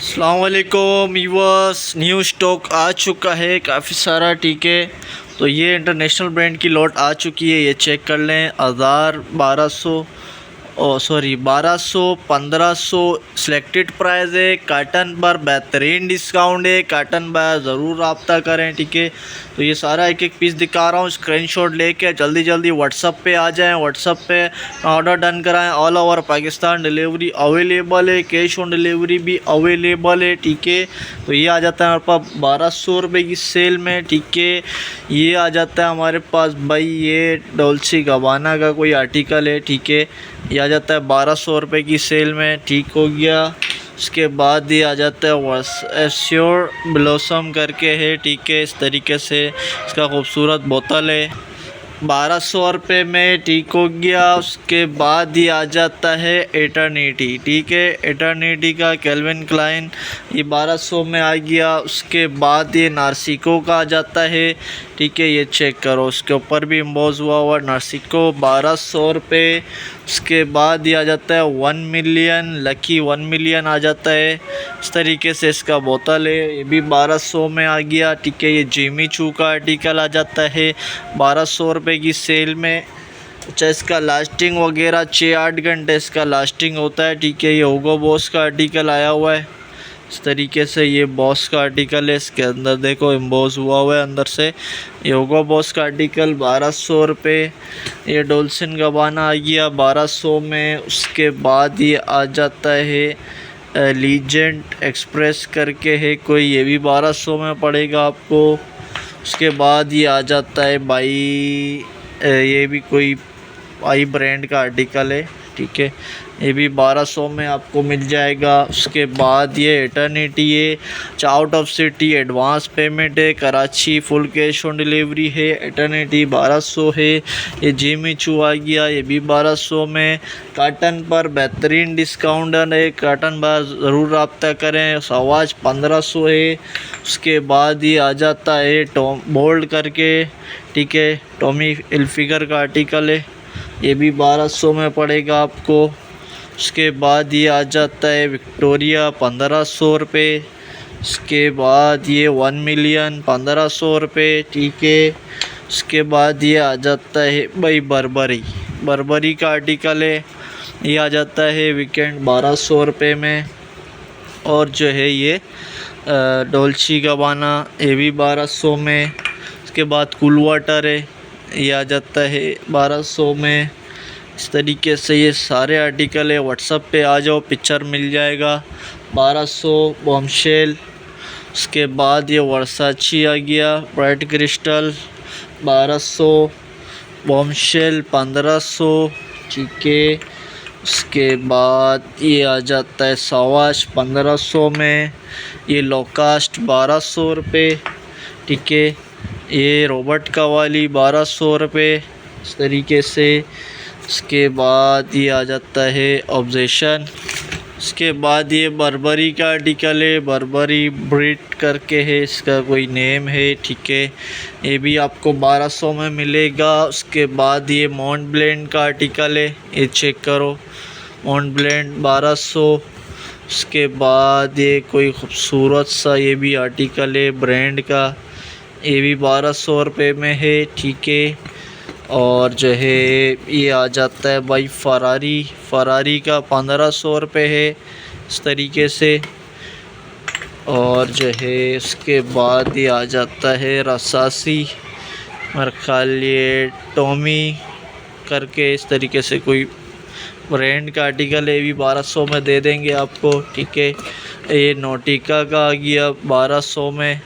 अस्सलाम वालेकुम viewers, new stock आ चुका है काफ़ी सारा। ठीक है, तो ये इंटरनेशनल ब्रांड की लॉट आ चुकी है। ये चेक कर लें। 1200 1500 सिलेक्टेड प्राइस है। काटन पर बेहतरीन डिस्काउंट है। काटन पर ज़रूर रब्ता करें। ठीक है, तो ये सारा एक एक पीस दिखा रहा हूँ। स्क्रीनशॉट लेके जल्दी जल्दी व्हाट्सअप पे आ जाएं। व्हाट्सअप पे ऑर्डर डन कराएं। All over Pakistan delivery available है। कैश ऑन डिलीवरी भी अवेलेबल है। ठीक है, तो ये आ जाता है हमारे पास 1200 रुपये की सेल में। ठीक है, ये आ जाता है हमारे पास भाई, ये डोल्चे गबाना का कोई आर्टिकल है। ठीक है, ये आ जाता है 1200 रुपये की सेल में। ठीक हो गया। उसके बाद ये आ जाता है एश्योर ब्लॉसम करके है। ठीक है, इस तरीके से इसका खूबसूरत बोतल है 1200 रुपये में। ठीक हो गया। उसके बाद ये आ जाता है एटर्निटी। ठीक है, एटर्निटी का कैल्विन क्लाइन ये 1200 में आ गया। उसके बाद ये नार्सिको का आ जाता है। ठीक है, ये चेक करो, उसके ऊपर भी एम्बोज हुआ नार्सिको 1200 रुपये। उसके बाद ये आ जाता है 1 मिलियन लकी 1 मिलियन आ जाता है। इस तरीके से इसका बोतल है, ये भी 1200 में आ गया। ठीक है, ये जिमी चू का आर्टिकल आ जाता है 1200 रुपये की सेल में। अच्छा, इसका लास्टिंग वगैरह 6-8 घंटे इसका लास्टिंग होता है। ठीक है, ये हुगो बॉस का आर्टिकल आया हुआ है। इस तरीके से ये बॉस का आर्टिकल है। इसके अंदर देखो एम्बोज हुआ है अंदर से। ये हुगो बॉस का आर्टिकल 1200 रुपये। ये डोल्सिन गबाना आ गया 1200 में। उसके बाद ये आ जाता है लीजेंड एक्सप्रेस करके है कोई, ये भी 1200 में पड़ेगा आपको। उसके बाद ये आ जाता है भाई, ये भी कोई आई ब्रांड का आर्टिकल है। ठीक है, ये भी 1200 में आपको मिल जाएगा। उसके बाद ये एटर्निटी है, out of city advance payment है। Karachi full cash on delivery है। एटर्निटी 1200 है। ये जिमी चू आ गया, ये भी 1200 में। काटन पर बेहतरीन डिस्काउंट है। काटन पर ज़रूर रब्ता करें। सवाज 1500 है। उसके बाद ये आ जाता है टॉम बोल्ड करके। ठीक है, टॉमी हिल्फिगर का आर्टिकल है, ये भी 1200 में पड़ेगा आपको। उसके बाद ये आ जाता है विक्टोरिया 1500 रुपये। उसके बाद ये 1 मिलियन 1500 रुपये। ठीक है, उसके बाद ये आ जाता है भाई बर्बरी का आर्टिकल है, ये आ जाता है वीकेंड 1200 रुपये में। और जो है ये डोल्ची गबाना, ये भी 1200 में। उसके बाद कूल वाटर है, ये आ जाता है 1200 में। इस तरीके से ये सारे आर्टिकल है। व्हाट्सअप पे आ जाओ, पिक्चर मिल जाएगा 1200 बॉम्बशेल। उसके बाद ये वर्साची आ गया ब्राइट क्रिस्टल 1200, बॉम्बशेल 1500। ठीक है, उसके बाद ये आ जाता है सवाश 1500 में। ये लोकास्ट 1200 रुपये। ठीक है, ये रॉबर्ट का वाली 1200 रुपये। इस तरीके से उसके बाद ये आ जाता है ऑब्जेशन। उसके बाद ये बर्बरी का आर्टिकल है, बर्बरी ब्रिट करके है, इसका कोई नेम है। ठीक है, ये भी आपको 1200 में मिलेगा। उसके बाद ये माउंट ब्लेंड का आर्टिकल है, ये चेक करो, माउंट ब्लेंड 1200। उसके बाद ये कोई ख़ूबसूरत सा ये भी आर्टिकल है ब्रांड का, ये भी 1200 रुपये में है। ठीक है, और जो है ये आ जाता है भाई फरारी का 1500 रुपये है। इस तरीके से। और जो है उसके बाद ये आ जाता है रसासी मेरे ख्याल ये टॉमी करके, इस तरीके से कोई ब्रांड का आर्टिकल है, ये भी 1200 में दे देंगे आपको। ठीक है, ये नोटिका का आ गया 1200 में।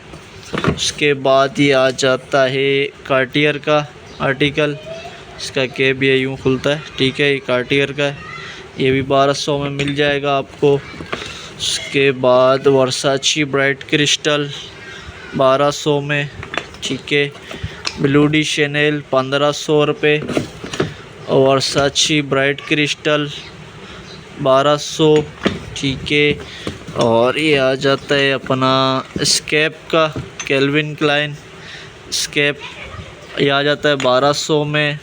उसके बाद ये आ जाता है कार्टियर का आर्टिकल, इसका केब ये यूँ खुलता है। ठीक है, ये कार्टियर का है, ये भी 1200 में मिल जाएगा आपको। उसके बाद वर्साची ब्राइट क्रिस्टल 1200 में। ठीक है, ब्लू डी शैनेल 1500 रुपये। वर्साची ब्राइट क्रिस्टल 1200। ठीक है, और ये आ जाता है अपना स्केप का कैल्विन क्लाइन स्केप, ये आ जाता है 1200 में।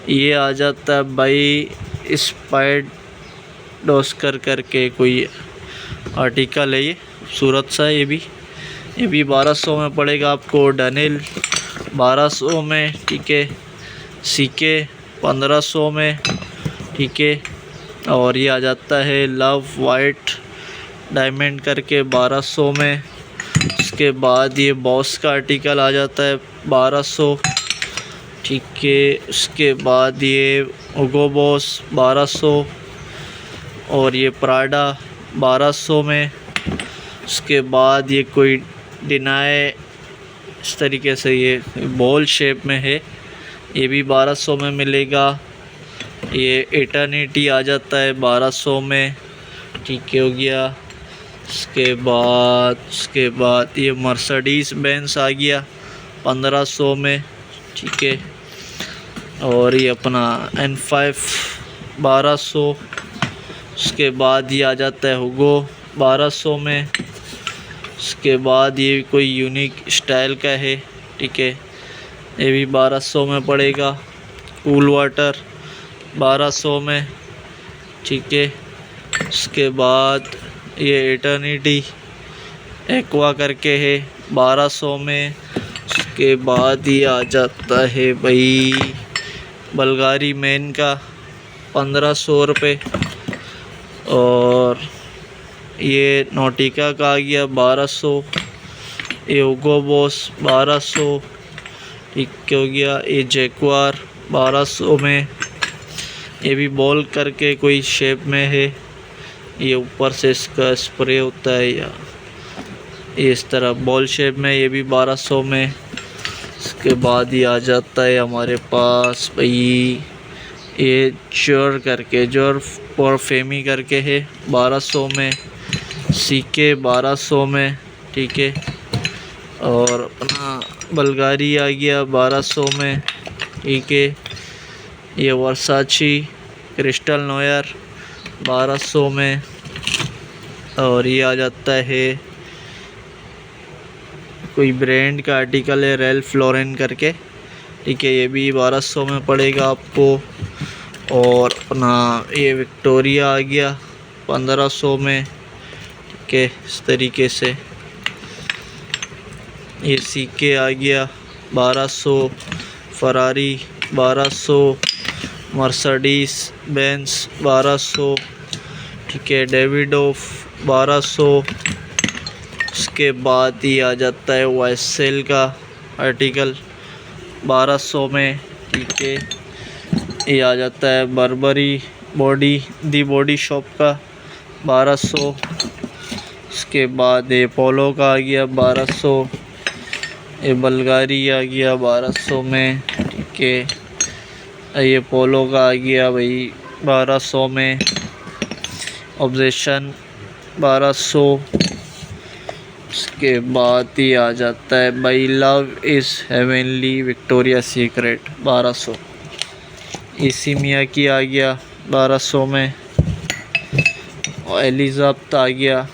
ये आ जाता है भाई स्पाइड डोस्कर करके कोई आर्टिकल है, ये खूबसूरत सा है। ये भी 1200 में पड़ेगा आपको। डनिल 1200 में, ठीक है। सीके 1500 में, ठीक है। और ये आ जाता है लव वाइट डायमंड करके 1200 में। उसके बाद ये बॉस का आर्टिकल आ जाता है 1200, ठीक है। उसके बाद ये ओगो बॉस 1200 और ये प्राडा 1200 में। उसके बाद ये कोई डिनाई इस तरीके से ये बॉल शेप में है, ये भी 1200 में मिलेगा। ये एटर्निटी आ जाता है 1200 में, ठीक है, हो गया। उसके बाद ये मर्सिडीज बेंज आ गया 1500 में, ठीक है। और ये अपना N5 1200। उसके बाद ये आ जाता है हुगो 1200 में। उसके बाद ये कोई यूनिक स्टाइल का है, ठीक है, ये भी 1200 में पड़ेगा। कूल वाटर 1200 में, ठीक है। उसके बाद ये एटर्निटी एक्वा करके है 1200 में। उसके बाद ये आ जाता है भाई बल्गारी मैन का 1500 रुपये। और ये नोटिका का आ गया 1200। ये ओगो बॉस 1200, ठीक हो गया। ये जैक्वार 1200 में, ये भी बॉल करके कोई शेप में है। ये ऊपर से इसका स्प्रे होता है या इस तरह बॉल शेप में, ये भी 1200 में। इसके बाद ये आ जाता है हमारे पास भाई ये जोर और फेमी करके है 1200 में। सीके 1200 में, ठीक है। और अपना बल्गारी आ गया 1200 में, ठीक है। ये वर्साची क्रिस्टल नोयर 1200 में। और ये आ जाता है कोई ब्रांड का आर्टिकल है रैल्फ लॉरेन करके, ठीक है, ये भी 1200 में पड़ेगा आपको। और अपना ये विक्टोरिया आ गया 1500 में, ठीक है, इस तरीके से। ये सीके आ गया 1200, फरारी 1200, मर्सिडीज बेंज 1200, ठीक है, डेविडोफ 1200। उसके बाद ये आ जाता है वाइसेल का आर्टिकल 1200 में, ठीक है। ये आ जाता है बर्बरी बॉडी शॉप का 1200। उसके बाद ये पोलो का आ गया 1200। ये बल्गारी आ गया 1200 में, ठीक है। ये पोलो का आ गया भाई 1200 में। ऑब्जेशन 1200। उसके बाद ये आ जाता है by love is heavenly Victoria secret 1200। इसी मियाँ की आ गया 1200 में। और एलिज़ाबेथ आ गया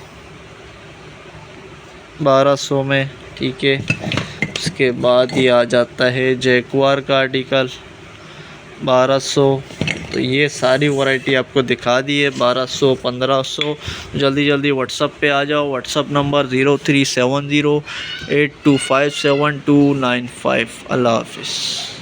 1200 में, ठीक है। उसके बाद ये आ जाता है जैक्वार का आर्टिकल 1200। तो ये सारी वैरायटी आपको दिखा दी है 1200 1500। जल्दी जल्दी व्हाट्सअप पे आ जाओ। WhatsApp number 037082577295। अल्लाह हाफिज़।